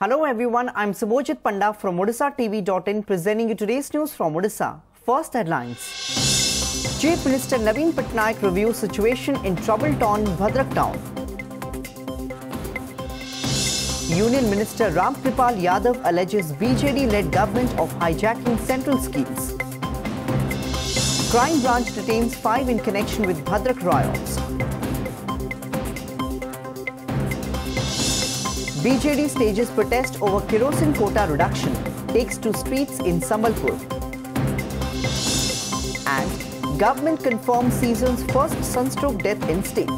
Hello everyone, I'm Subhojit Panda from Odishatv.in presenting you today's news from Odisha. First headlines. Chief Minister Naveen Patnaik reviews situation in trouble-torn Bhadrak town. Union Minister Ramkripal Yadav alleges BJD-led government of hijacking central schemes. Crime branch detains 5 in connection with Bhadrak riots. BJD stages protest over kerosene quota reduction, takes to streets in Sambalpur. And government confirms season's first sunstroke death in state.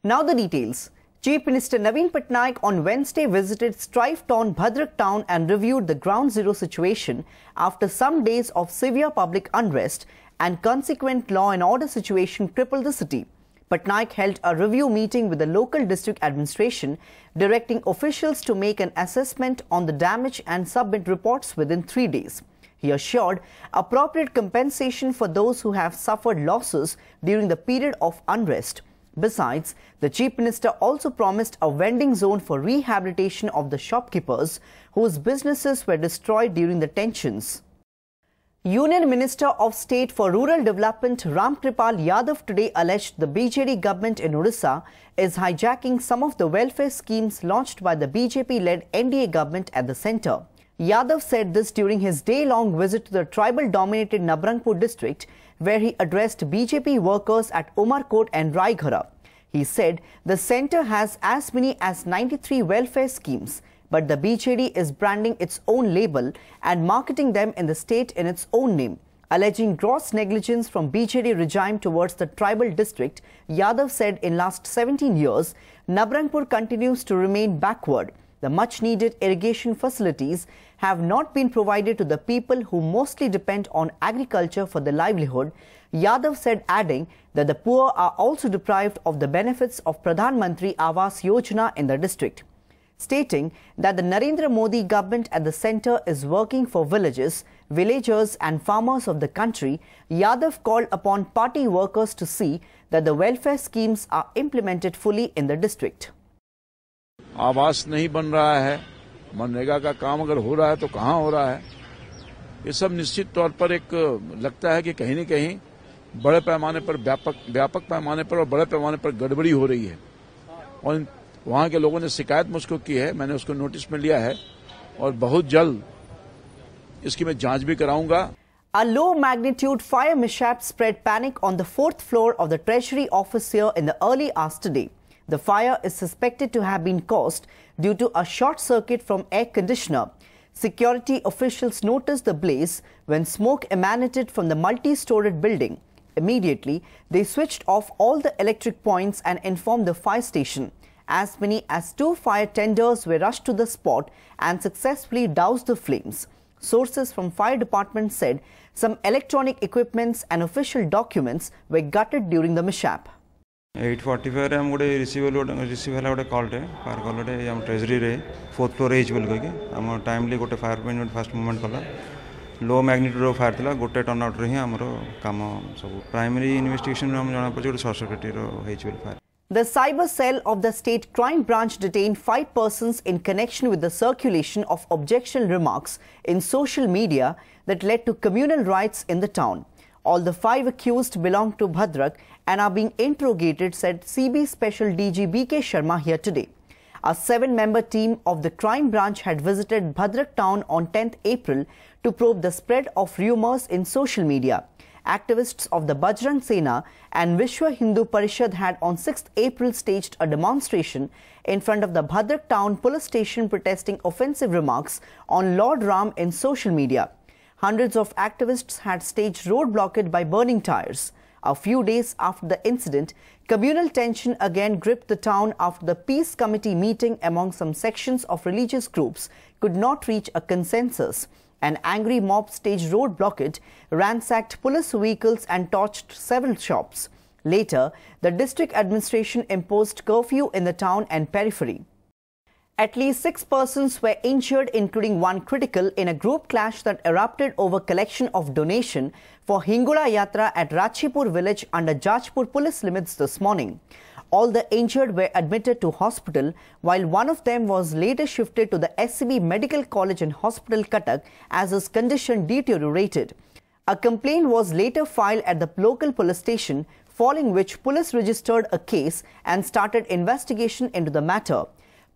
Now the details. Chief Minister Naveen Patnaik on Wednesday visited strife-torn Bhadrak town and reviewed the ground zero situation after some days of severe public unrest and consequent law and order situation crippled the city. Patnaik held a review meeting with the local district administration, directing officials to make an assessment on the damage and submit reports within 3 days. He assured appropriate compensation for those who have suffered losses during the period of unrest. Besides, the Chief Minister also promised a vending zone for rehabilitation of the shopkeepers whose businesses were destroyed during the tensions. Union Minister of State for Rural Development Ramkripal Yadav today alleged the BJD government in Odisha is hijacking some of the welfare schemes launched by the BJP-led NDA government at the centre. Yadav said this during his day-long visit to the tribal-dominated Nabrangpur district, where he addressed BJP workers at Umarkot and Raighara. He said the centre has as many as 93 welfare schemes, but the BJD is branding its own label and marketing them in the state in its own name. Alleging gross negligence from BJD regime towards the tribal district, Yadav said in last 17 years, Nabrangpur continues to remain backward. The much-needed irrigation facilities have not been provided to the people who mostly depend on agriculture for their livelihood, Yadav said, adding that the poor are also deprived of the benefits of Pradhan Mantri Awas Yojana in the district. Stating that the Narendra Modi government at the centre is working for villages, villagers and farmers of the country, Yadav called upon party workers to see that the welfare schemes are implemented fully in the district. आवास नहीं बन रहा है, मनरेगा का काम अगर हो रहा है तो कहाँ हो रहा है, ये सब निश्चित तौर पर एक लगता है कि कहीं न कहीं बड़े पैमाने पर व्यापक पैमाने पर और बड़े पैमाने पर गड़बड़ी हो रही है और वहाँ के लोगों ने शिकायत मुझको की है, मैंने उसको नोटिस में लिया है और बहुत जल्द इसकी मैं जांच भी कराऊंगा. A low-magnitude fire mishap spread panic on the 4th floor of the Treasury office here in the early hours today. The fire is suspected to have been caused due to a short circuit from air conditioner. Security officials noticed the blaze when smoke emanated from the multi-storied building. Immediately, they switched off all the electric points and informed the fire station. As many as 2 fire tenders were rushed to the spot and successfully doused the flames. Sources from fire department said some electronic equipments and official documents were gutted during the mishap. 8:45 रे हम गोटे receive हला गोटे call टे fire call टे हम treasury रे 4th floor as बोल के हम टाइमली गोटे फायर ब्रिगेड फर्स्ट मूवमेंट कला लो मैग्नीट्यूड फायर थिला गोटे टर्न आउट रे ही हमरो काम सब प्राइमरी इन्वेस्टिगेशन हम जाना पड़े शॉर्ट सर्किट रो हेच बोल fire. The cyber cell of the state crime branch detained 5 persons in connection with the circulation of objectionable remarks in social media that led to communal riots in the town. All the 5 accused belong to Bhadrak and are being interrogated, said CB Special DG BK Sharma here today. A 7-member team of the crime branch had visited Bhadrak town on 10th April to probe the spread of rumours in social media. Activists of the Bajrang Sena and Vishwa Hindu Parishad had on 6th April staged a demonstration in front of the Bhadrak town police station protesting offensive remarks on Lord Ram in social media. Hundreds of activists had staged road blockade by burning tires. A few days after the incident, communal tension again gripped the town after the peace committee meeting among some sections of religious groups could not reach a consensus. An angry mob staged road blockade, ransacked police vehicles and torched several shops. Later, the district administration imposed curfew in the town and periphery. At least 6 persons were injured, including 1 critical, in a group clash that erupted over collection of donation for Hingula Yatra at Rachipur village under Jajpur police limits this morning. All the injured were admitted to hospital, while one of them was later shifted to the SCB Medical College and Hospital, Cuttack, as his condition deteriorated. A complaint was later filed at the local police station, following which police registered a case and started investigation into the matter.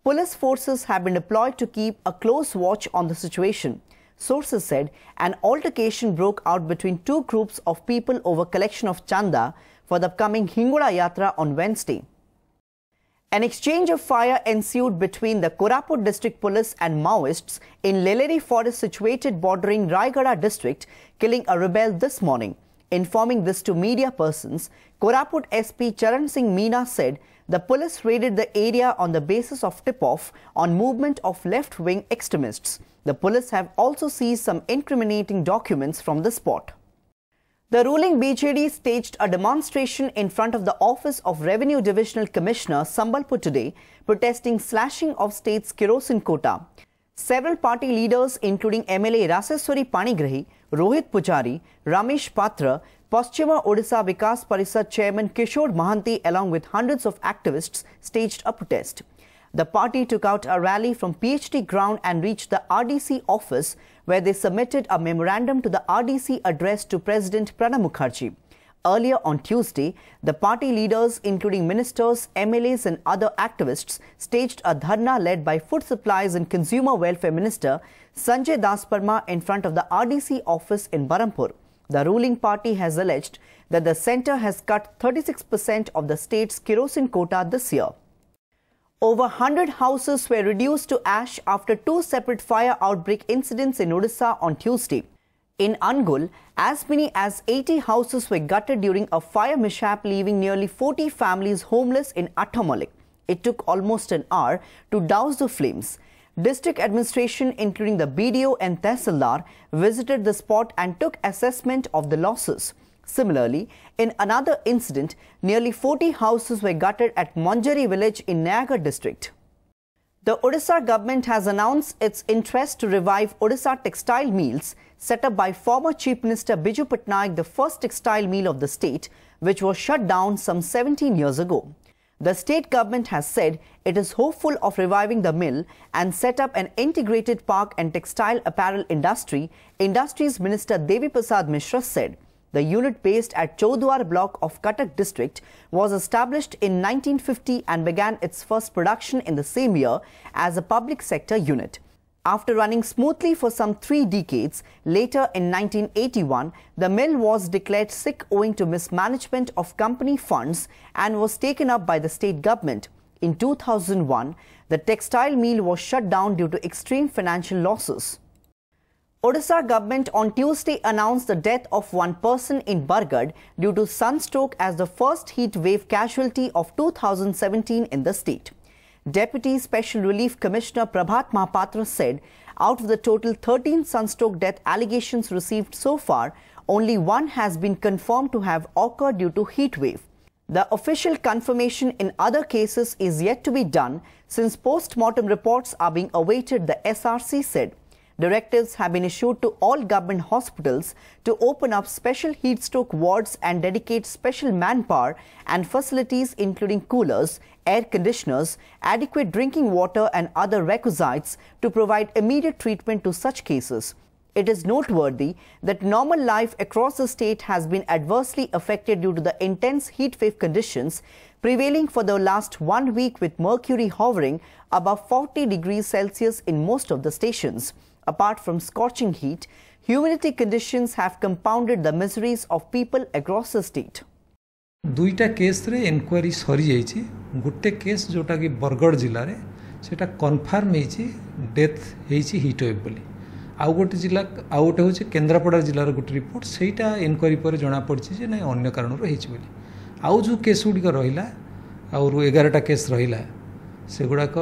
Police forces have been deployed to keep a close watch on the situation. Sources said an altercation broke out between two groups of people over collection of chanda for the upcoming Hingola Yatra on Wednesday. An exchange of fire ensued between the Koraput district police and Maoists in Leleri forest situated bordering Raigada district, killing a rebel this morning. Informing this to media persons, Koraput SP Charan Singh Meena said the police raided the area on the basis of tip-off on movement of left-wing extremists. The police have also seized some incriminating documents from the spot. The ruling BJD staged a demonstration in front of the office of Revenue Divisional Commissioner Sambalpur today, protesting slashing of state's kerosene quota. Several party leaders including MLA Raseswari Panigrahi, Rohit Pujari, Ramesh Patra, Paschima Odisha Vikas Parisad Chairman Kishore Mahanti along with hundreds of activists staged a protest. The party took out a rally from PhD ground and reached the RDC office, where they submitted a memorandum to the RDC addressed to President Pranab Mukherjee. Earlier on Tuesday, the party leaders including ministers, MLAs and other activists staged a dharna led by Food Supplies and Consumer Welfare Minister Sanjay Das Parma in front of the RDC office in Barampur. The ruling party has alleged that the centre has cut 36% of the state's kerosene quota this year. Over 100 houses were reduced to ash after two separate fire outbreak incidents in Odisha on Tuesday. In Angul, as many as 80 houses were gutted during a fire mishap, leaving nearly 40 families homeless in Attamalik. It took almost an hour to douse the flames. District administration, including the BDO and Tehsildar, visited the spot and took assessment of the losses. Similarly, in another incident, nearly 40 houses were gutted at Manjari village in Nayagarh district. The Odisha government has announced its interest to revive Odisha textile mills set up by former Chief Minister Biju Patnaik, the first textile mill of the state, which was shut down some 17 years ago. The state government has said it is hopeful of reviving the mill and set up an integrated park and textile apparel industry, Industries Minister Devi Prasad Mishra said. The unit based at Chaudwar block of Cuttack district was established in 1950 and began its first production in the same year as a public sector unit. After running smoothly for some 3 decades, later in 1981, the mill was declared sick owing to mismanagement of company funds and was taken up by the state government. In 2001, the textile mill was shut down due to extreme financial losses. Odisha government on Tuesday announced the death of one person in Bargarh due to sunstroke as the first heat wave casualty of 2017 in the state. Deputy Special Relief Commissioner Prabhat Mahapatra said out of the total 13 sunstroke death allegations received so far, only one has been confirmed to have occurred due to heat wave. The official confirmation in other cases is yet to be done since post-mortem reports are being awaited, the SRC said. Directives have been issued to all government hospitals to open up special heat stroke wards and dedicate special manpower and facilities including coolers, air conditioners, adequate drinking water and other requisites to provide immediate treatment to such cases. It is noteworthy that normal life across the state has been adversely affected due to the intense heat wave conditions prevailing for the last 1 week, with mercury hovering above 40 degrees Celsius in most of the stations. Apart from scorching heat, humidity conditions have compounded the miseries of people across the state. दुईटा case रे inquiry सरी जाइए गोटे case जोटा कि बरगढ़ जिले में सेटा कन्फर्म होइछि डेथ होइछि हीट वेव बोली आउ गोटे जिला आउ गोटे होछि केन्द्रापड़ा जिलार गोटे रिपोर्ट सेटा इंक्वायरी पर जना पड़छि जे नै अन्य कारण होइछि बोली आउ जो केस गुडी रहिला और 11टा केस रहिला सेगुडाक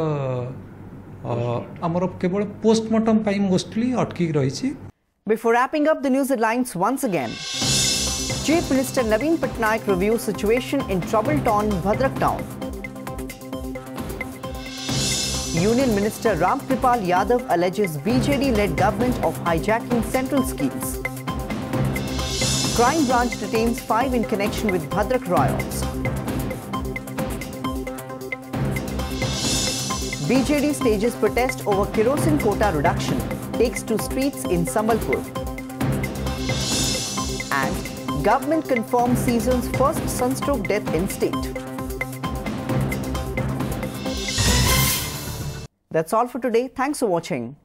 आमर केवल पोस्टमार्टम पाई मोस्टली अटकी रहिछि. Before wrapping up the news headlines once again, Chief Minister Naveen Patnaik reviews situation in trouble-torn Bhadrak town. Union Minister Ram Kripal Yadav alleges BJD-led government of hijacking central schemes. Crime branch detains 5 in connection with Bhadrak riots. BJD stages protest over kerosene quota reduction, takes to streets in Sambalpur. And government confirms season's first sunstroke death in state. That's all for today. Thanks for watching.